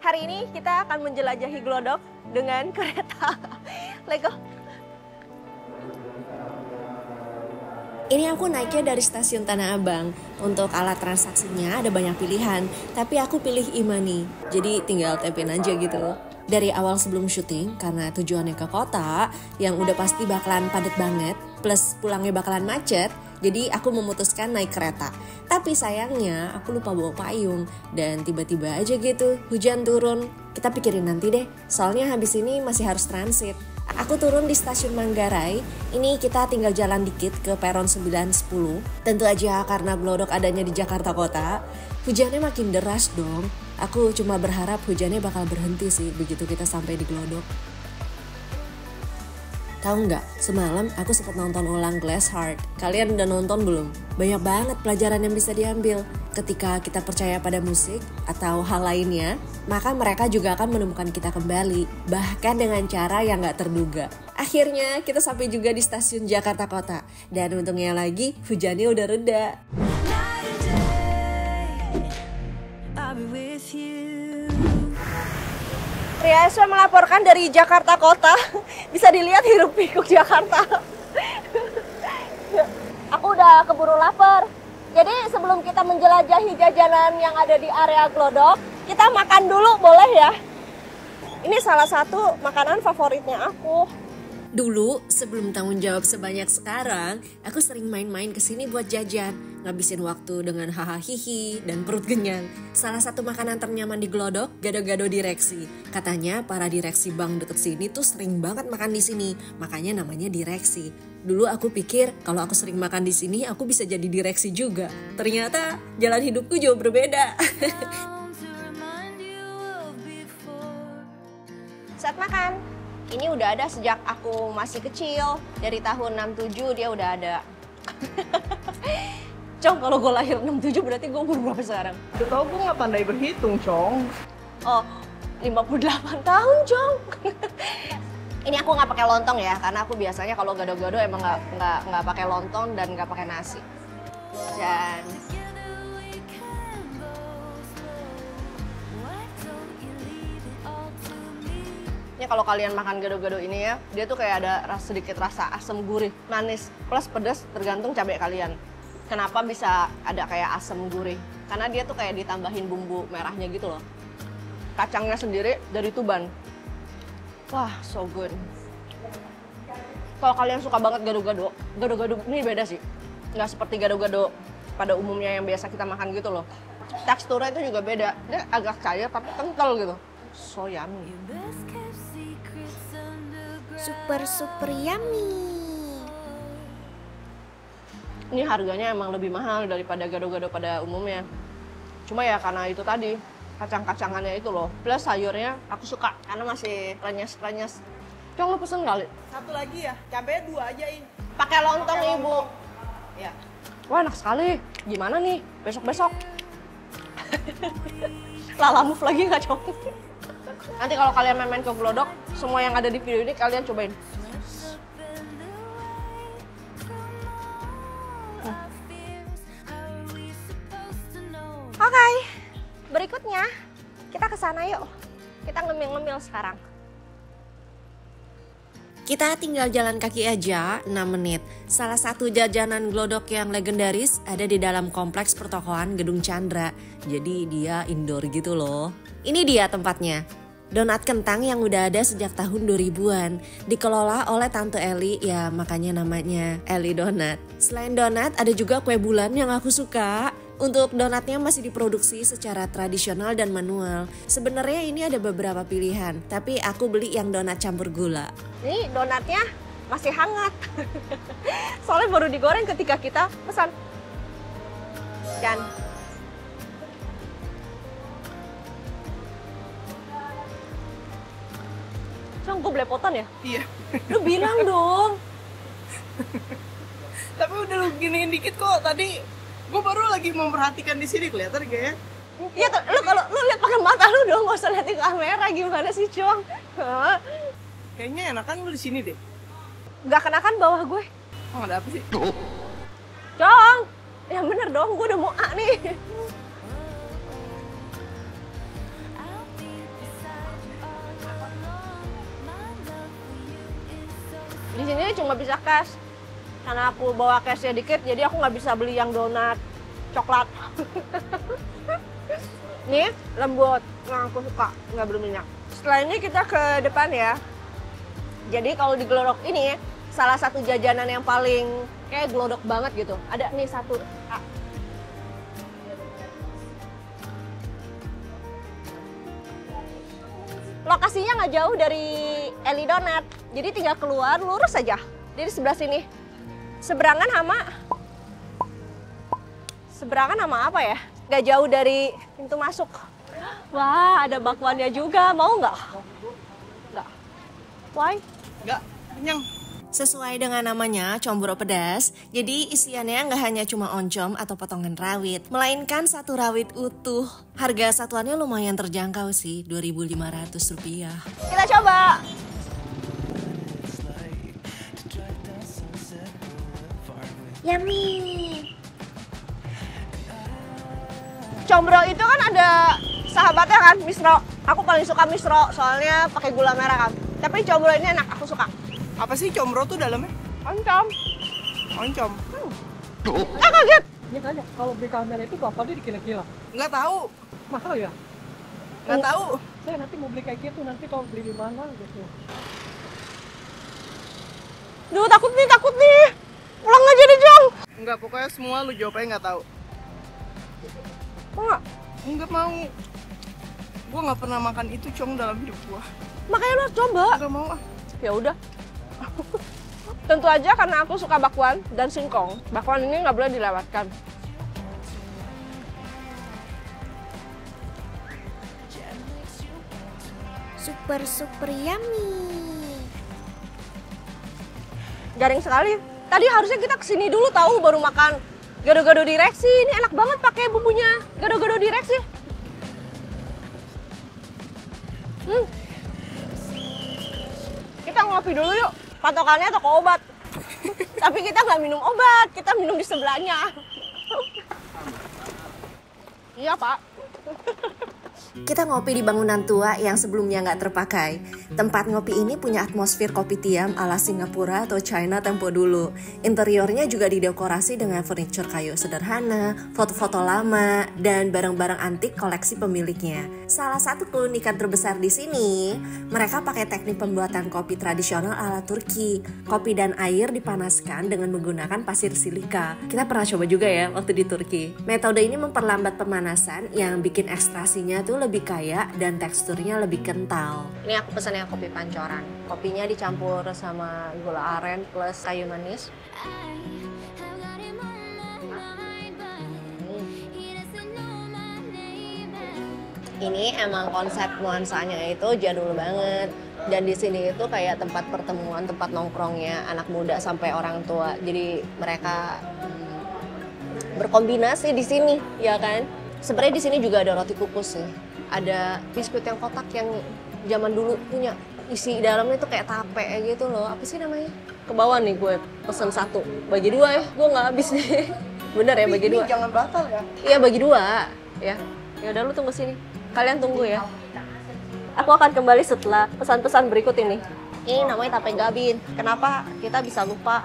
Hari ini kita akan menjelajahi Glodok dengan kereta Lego. Ini aku naiknya dari stasiun Tanah Abang. Untuk alat transaksinya ada banyak pilihan, tapi aku pilih e-money. Jadi tinggal tap-in aja gitu. Dari awal sebelum syuting, karena tujuannya ke kota, yang udah pasti bakalan padat banget, plus pulangnya bakalan macet, jadi aku memutuskan naik kereta. Tapi sayangnya aku lupa bawa payung, dan tiba-tiba aja gitu, hujan turun. Kita pikirin nanti deh, soalnya habis ini masih harus transit. Aku turun di stasiun Manggarai, ini kita tinggal jalan dikit ke peron 910. Tentu aja karena Glodok adanya di Jakarta Kota, hujannya makin deras dong. Aku cuma berharap hujannya bakal berhenti sih begitu kita sampai di Glodok. Tahu nggak, semalam aku sempat nonton ulang Glass Heart. Kalian udah nonton belum? Banyak banget pelajaran yang bisa diambil. Ketika kita percaya pada musik atau hal lainnya, maka mereka juga akan menemukan kita kembali. Bahkan dengan cara yang nggak terduga. Akhirnya kita sampai juga di stasiun Jakarta Kota. Dan untungnya lagi, hujannya udah reda. Ria Eswa melaporkan dari Jakarta Kota. Bisa dilihat hiruk pikuk Jakarta. Aku udah keburu lapar. Jadi sebelum kita menjelajahi jajanan yang ada di area Glodok, kita makan dulu boleh ya? Ini salah satu makanan favoritnya aku. Dulu, sebelum tanggung jawab sebanyak sekarang, aku sering main-main ke sini buat jajan, ngabisin waktu dengan hahaha hihi dan perut kenyang. Salah satu makanan ternyaman di Glodok, gado-gado direksi. Katanya para direksi bank deket sini tuh sering banget makan di sini, makanya namanya direksi. Dulu aku pikir kalau aku sering makan di sini, aku bisa jadi direksi juga. Ternyata jalan hidupku jauh berbeda. Saat makan. Ini udah ada sejak aku masih kecil. Dari tahun 67 dia udah ada. Cong, kalau gue lahir 67 berarti gue umur berapa sekarang? Udah tau gue gak pandai berhitung, Cong. Oh, 58 tahun, Cong. Ini aku nggak pakai lontong ya, karena aku biasanya kalau gado-gado emang nggak pakai lontong dan nggak pakai nasi. Dan ini kalau kalian makan gado-gado ini ya, dia tuh kayak ada sedikit rasa asam gurih, manis, plus pedas tergantung cabai kalian. Kenapa bisa ada kayak asam gurih? Karena dia tuh kayak ditambahin bumbu merahnya gitu loh. Kacangnya sendiri dari Tuban. Wah, so good. Kalau kalian suka banget gado-gado, gado-gado ini beda sih. Nggak seperti gado-gado pada umumnya yang biasa kita makan gitu loh. Teksturnya itu juga beda. Dia agak cair tapi kental gitu. So yummy. Super yummy. Ini harganya emang lebih mahal daripada gado-gado pada umumnya. Cuma ya karena itu tadi, kacang-kacangannya itu loh. Plus sayurnya aku suka karena masih renyes-renyes. Cong, lu pesen kali? Satu lagi ya, cabenya 2 aja, In. Pakai lontong, Ibu. Ya. Wah, enak sekali. Gimana nih? Besok-besok. Lala move lagi nggak, Cong? Nanti kalau kalian main-main ke Glodok, semua yang ada di video ini kalian cobain. Oke, berikutnya kita ke sana yuk. Kita ngemil-ngemil sekarang. Kita tinggal jalan kaki aja 6 menit. Salah satu jajanan Glodok yang legendaris ada di dalam kompleks pertokoan Gedung Chandra. Jadi dia indoor gitu loh. Ini dia tempatnya. Donat kentang yang udah ada sejak tahun 2000-an. Dikelola oleh Tante Eli, ya makanya namanya Eli Donat. Selain donat ada juga kue bulan yang aku suka. Untuk donatnya masih diproduksi secara tradisional dan manual. Sebenarnya ini ada beberapa pilihan, tapi aku beli yang donat campur gula. Ini donatnya masih hangat. Soalnya baru digoreng ketika kita pesan. Dan Cong, gue belepotan ya? Iya. Lu bilang dong. Tapi udah lu giniin dikit kok. Tadi gue baru lagi memperhatikan di sini, kelihatan gak ya? Iya, lu kalau lu lihat pakai mata lu dong, gak usah lihat di kamera. Gimana sih, Cong? Hah? Kayaknya enakan lu di sini deh. Gak kenakan bawah gue. Oh, ada apa sih? Cong, ya bener dong, gue udah mau A nih. Ini cuma bisa cash. Karena aku bawa cashnya dikit, jadi aku nggak bisa beli yang donat coklat. Nih, lembut. Nah, aku suka, nggak berminyak. Setelah ini kita ke depan ya. Jadi kalau di Glodok ini, salah satu jajanan yang paling kayak Glodok banget gitu. Ada nih satu. Lokasinya nggak jauh dari Eli Donat. Jadi tinggal keluar, lurus aja. Jadi sebelah sini. Seberangan sama apa ya? Nggak jauh dari pintu masuk. Wah, ada bakwannya juga. Mau nggak? Nggak. Why? Nggak, kenyang. Sesuai dengan namanya, combro pedas, jadi isiannya nggak hanya cuma oncom atau potongan rawit, melainkan satu rawit utuh. Harga satuannya lumayan terjangkau sih, Rp2.500. Kita coba. Yummy! Combro itu kan ada sahabatnya kan, misro. Aku paling suka misro, soalnya pakai gula merah kan. Tapi combro ini enak, aku suka. Apa sih combro tuh dalamnya? Oncom. Oncom. Kaget. Ini kan kalau beli kamera itu apa dia dikira-kira? Nggak tahu. Mahal ya? Nggak tahu. Saya nanti mau beli kayak gitu, nanti kalau beli di mana gitu. Duh, takut nih. Ulang aja deh, Jong. Nggak, pokoknya semua lu jawabnya nggak tahu. Mau nggak? Nggak mau. Gua nggak pernah makan itu, Cong, dalam hidup gua. Makanya lo harus coba. Nggak mau ah. Ya udah. Tentu aja karena aku suka bakwan dan singkong. Bakwan ini nggak boleh dilewatkan. Super yummy! Garing sekali. Tadi harusnya kita kesini dulu tahu baru makan gado-gado direksi. Ini enak banget pakai bumbunya gado-gado direksi. Kita ngopi dulu yuk. Patokannya toko obat. Tapi kita nggak minum obat, kita minum di sebelahnya. Iya, Pak. Kita ngopi di bangunan tua yang sebelumnya nggak terpakai. Tempat ngopi ini punya atmosfer kopi tiam ala Singapura atau China tempo dulu. Interiornya juga didekorasi dengan furniture kayu sederhana, foto-foto lama, dan barang-barang antik koleksi pemiliknya. Salah satu keunikan terbesar di sini, mereka pakai teknik pembuatan kopi tradisional ala Turki. Kopi dan air dipanaskan dengan menggunakan pasir silika. Kita pernah coba juga ya waktu di Turki. Metode ini memperlambat pemanasan yang bikin ekstrasinya tuh lebih kaya dan teksturnya lebih kental. Ini aku pesan yang kopi pancoran. Kopinya dicampur sama gula aren plus kayu manis. Ini emang konsep nuansanya itu jadul banget. Dan di sini itu kayak tempat pertemuan, tempat nongkrongnya anak muda sampai orang tua. Jadi mereka berkombinasi di sini, ya kan? Sebenarnya di sini juga ada roti kukus sih. Ada biskuit yang kotak yang zaman dulu punya. Isi dalamnya tuh kayak tape gitu loh. Apa sih namanya? Ke bawah nih gue pesen satu. Bagi dua ya, gue nggak habis nih. Bener ya, bagi dua. Ini jangan batal ya. Iya, bagi dua. Ya udah, lu tunggu sini. Kalian tunggu ya. Aku akan kembali setelah pesan-pesan berikut ini. Ini namanya tape gabin. Kenapa kita bisa lupa?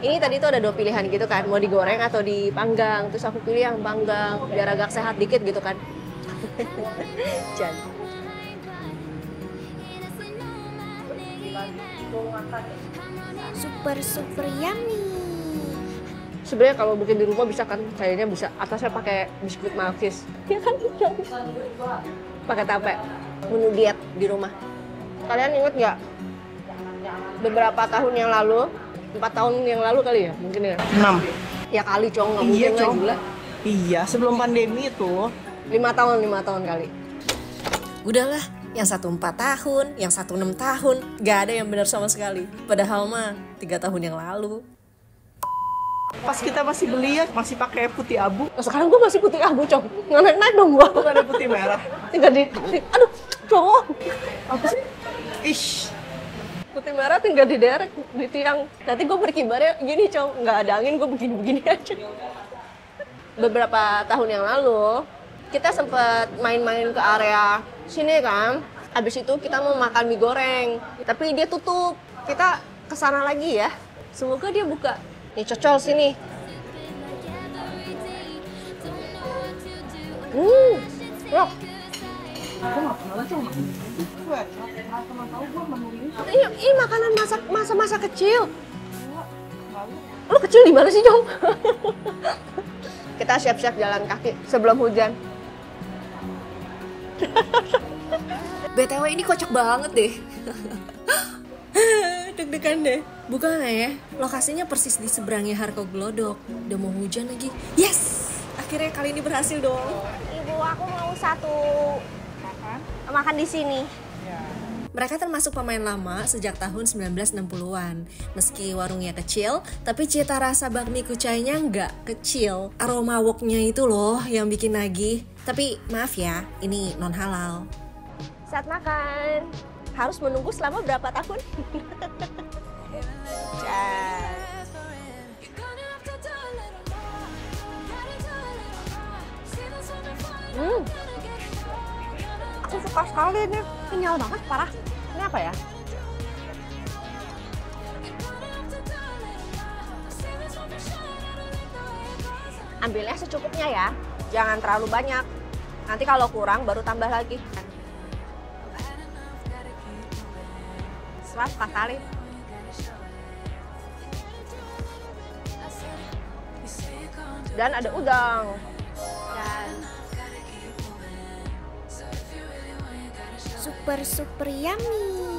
Ini tadi tuh ada dua pilihan gitu kan, mau digoreng atau dipanggang. Terus aku pilih yang panggang, biar agak sehat dikit gitu kan. Jangan. Super yummy! Sebenarnya kalau bikin di rumah bisa kan, kayaknya bisa. Atasnya pakai biskuit malkis. Ya kan? Pakai tape. Menu diet di rumah. Kalian inget nggak? Beberapa tahun yang lalu, 4 tahun yang lalu kali ya, mungkin ya. 6. Ya kali, Cong, nggak Iya, mungkin lah, Cong. gila. Iya, sebelum pandemi itu. 5 tahun kali. Udahlah, yang satu 4 tahun, yang satu 6 tahun, gak ada yang benar sama sekali. Padahal mah 3 tahun yang lalu. Pas kita masih beli ya, masih pakai putih abu. Nah, sekarang gue masih putih abu, Cong. Nggak naik-naik dong gue. Bukan ada putih merah. Tinggal aduh, Cong. Apa sih? Ish. Putih merah tinggal diderek di tiang. Nanti gue berkibarnya gini, Cong. Nggak ada angin, gue begini-begini aja. Beberapa tahun yang lalu, kita sempat main-main ke area sini kan. Habis itu kita mau makan mie goreng, tapi dia tutup. Kita kesana lagi ya. Semoga dia buka. Nih cocol sini. Loh. Ini makanan masa kecil. Lu kecil di mana sih, Jong? Kita siap-siap jalan kaki sebelum hujan. BTW ini kocak banget deh. Deg-degan deh. Bukan nggak ya? Lokasinya persis di seberangnya Harko Glodok. Udah mau hujan lagi. Yes! Akhirnya kali ini berhasil dong. Ibu, aku mau satu makan di sini. Mereka termasuk pemain lama sejak tahun 1960-an. Meski warungnya kecil, tapi cita rasa bakmi kucainya nggak kecil. Aroma woknya itu loh yang bikin nagih. Tapi maaf ya, ini non halal. Saat makan, harus menunggu selama berapa tahun? Aku suka sekali ini. Kenyal banget, parah. Ini apa ya? Ambilnya secukupnya ya. Jangan terlalu banyak. Nanti kalau kurang baru tambah lagi. Suka kali. Dan ada udang. Dan super yummy.